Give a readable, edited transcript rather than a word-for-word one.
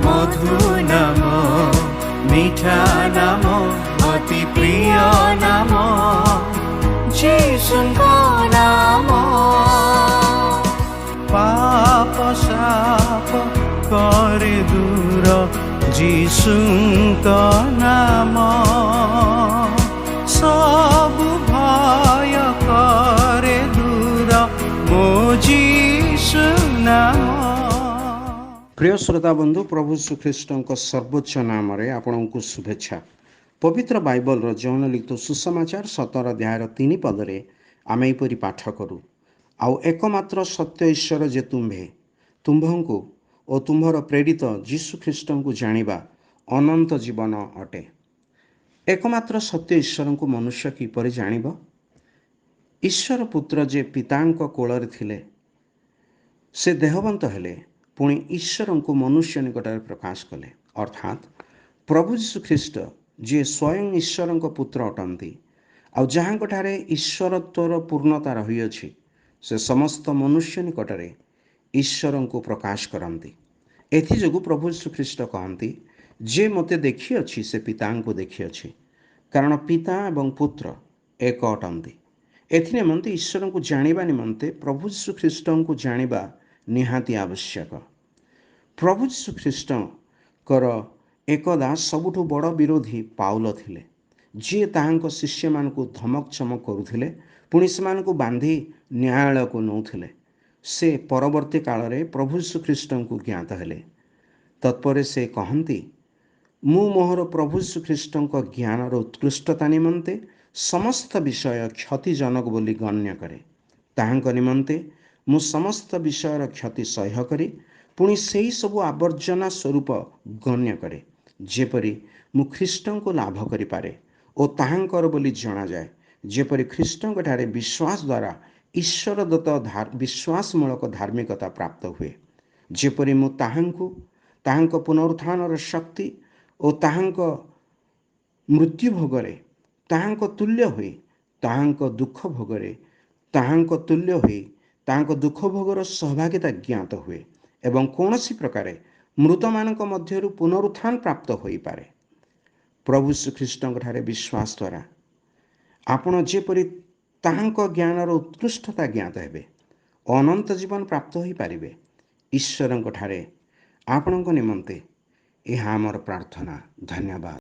মধু নাম, মিঠা নাম, অতি প্রিয় নাম যিশুଙ୍କ নাম। পাপ সাপ করে দূর যিশুଙ୍କ নাম, সবু ভয় করে দূর মো যিশু নাম। প্রিয় শ্ରୋତା ବନ୍ଧୁ, ପ୍ରଭୁ ଶ୍ରୀଖ୍ରୀଷ୍ଟଙ୍କ ସର୍ବୋଚ୍ଚ ନାମରେ ଆପଣଙ୍କୁ ଶୁଭେଚ୍ଛା। ପବିତ୍ର ବାଇବଲର ଯୌନ ଲିଖିତ ସୁସମାଚାର 17 ଅଧ୍ୟାୟର 3 ପଦରେ ଆମେ ଏପରି ପାଠ କରୁ, ଆଉ ଏକମାତ୍ର ସତ୍ୟ ଈଶ୍ୱର ଯେ ତୁମ୍ଭଙ୍କୁ ଓ ତୁମ୍ଭର ପ୍ରେରିତ ଯୀଶୁଖ୍ରୀଷ୍ଟଙ୍କୁ ଜାଣିବା ଅନନ୍ତ ଜୀବନ ଅଟେ। ଏକମାତ୍ର ସତ୍ୟ ଈଶ୍ୱରଙ୍କୁ ମନୁଷ୍ୟ କିପରି ଜାଣିବ? ଈଶ୍ୱର ପୁତ୍ର ଯେ ପିତାଙ୍କ କୋଳରେ ଥିଲେ, ସେ ଦେହବନ୍ତ ହେଲେ, ପୁଣି ଈଶ୍ୱରଙ୍କୁ ମନୁଷ୍ୟ ନିକଟରେ ପ୍ରକାଶ କଲେ। ଅର୍ଥାତ୍ ପ୍ରଭୁ ଯୀଶୁଖ୍ରୀଷ୍ଟ ଯିଏ ସ୍ୱୟଂ ଈଶ୍ୱରଙ୍କ ପୁତ୍ର ଅଟନ୍ତି, ଆଉ ଯାହାଙ୍କଠାରେ ଈଶ୍ୱରତ୍ୱର ପୂର୍ଣ୍ଣତା ରହିଅଛି, ସେ ସମସ୍ତ ମନୁଷ୍ୟ ନିକଟରେ ଈଶ୍ୱରଙ୍କୁ ପ୍ରକାଶ କରନ୍ତି। ଏଥିଯୋଗୁଁ ପ୍ରଭୁ ଯୀଶୁଖ୍ରୀଷ୍ଟ କହନ୍ତି, ଯେ ମୋତେ ଦେଖିଅଛି ସେ ପିତାଙ୍କୁ ଦେଖିଅଛି, କାରଣ ପିତା ଏବଂ ପୁତ୍ର ଏକ ଅଟନ୍ତି। ଏଥିନିମନ୍ତେ ଈଶ୍ୱରଙ୍କୁ ଜାଣିବା ନିମନ୍ତେ ପ୍ରଭୁ ଯୀଶୁଖ୍ରୀଷ୍ଟଙ୍କୁ ଜାଣିବା ନିହାତି ଆବଶ୍ୟକ। ପ୍ରଭୁ ଯୀଶୁଖ୍ରୀଷ୍ଟଙ୍କର ଏକଦା ସବୁଠୁ ବଡ଼ ବିରୋଧୀ ପାଉଲ ଥିଲେ, ଯିଏ ତାହାଙ୍କ ଶିଷ୍ୟମାନଙ୍କୁ ଧମକ ଚମକ କରୁଥିଲେ, ପୁଣି ସେମାନଙ୍କୁ ବାନ୍ଧି ନ୍ୟାୟାଳୟକୁ ନେଉଥିଲେ। ସେ ପରବର୍ତ୍ତୀ କାଳରେ ପ୍ରଭୁ ଯୀଶୁଖ୍ରୀଷ୍ଟଙ୍କୁ ଜ୍ଞାତ ହେଲେ। ତତ୍ପରେ ସେ କହନ୍ତି, ମୁଁ ମୋହର ପ୍ରଭୁ ଯୀଶୁଖ୍ରୀଷ୍ଟଙ୍କ ଜ୍ଞାନର ଉତ୍କୃଷ୍ଟତା ନିମନ୍ତେ ସମସ୍ତ ବିଷୟ କ୍ଷତିଜନକ ବୋଲି ଗଣ୍ୟ କରେ। ତାହାଙ୍କ ନିମନ୍ତେ ମୁଁ ସମସ୍ତ ବିଷୟର କ୍ଷତି ସହ୍ୟ କରି ପୁଣି ସେହି ସବୁ ଆବର୍ଜନା ସ୍ୱରୂପ ଗଣ୍ୟ କରେ, ଯେପରି ମୁଁ ଖ୍ରୀଷ୍ଟଙ୍କୁ ଲାଭ କରିପାରେ ଓ ତାହାଙ୍କର ବୋଲି ଜଣାଯାଏ, ଯେପରି ଖ୍ରୀଷ୍ଟଙ୍କଠାରେ ବିଶ୍ୱାସ ଦ୍ୱାରା ଈଶ୍ୱର ଦତ୍ତ ବିଶ୍ୱାସମୂଳକ ଧାର୍ମିକତା ପ୍ରାପ୍ତ ହୁଏ, ଯେପରି ମୁଁ ତାହାଙ୍କୁ ତାହାଙ୍କ ପୁନରୁତ୍ଥାନର ଶକ୍ତି ଓ ତାହାଙ୍କ ମୃତ୍ୟୁ ଭୋଗରେ ତାହାଙ୍କ ତୁଲ୍ୟ ହୋଇ ତାହାଙ୍କ ଦୁଃଖ ଭୋଗର ସହଭାଗିତା ଜ୍ଞାତ ହୁଏ ଏବଂ କୌଣସି ପ୍ରକାରେ ମୃତମାନଙ୍କ ମଧ୍ୟରୁ ପୁନରୁତ୍ଥାନ ପ୍ରାପ୍ତ ହୋଇପାରେ। ପ୍ରଭୁ ଶ୍ରୀଖ୍ରୀଷ୍ଟଙ୍କଠାରେ ବିଶ୍ୱାସ ଦ୍ୱାରା ଆପଣ ଯେପରି ତାହାଙ୍କ ଜ୍ଞାନର ଉତ୍କୃଷ୍ଟତା ଜ୍ଞାତ ହେବେ, ଅନନ୍ତ ଜୀବନ ପ୍ରାପ୍ତ ହୋଇପାରିବେ, ଈଶ୍ୱରଙ୍କଠାରେ ଆପଣଙ୍କ ନିମନ୍ତେ ଏହା ଆମର ପ୍ରାର୍ଥନା। ଧନ୍ୟବାଦ।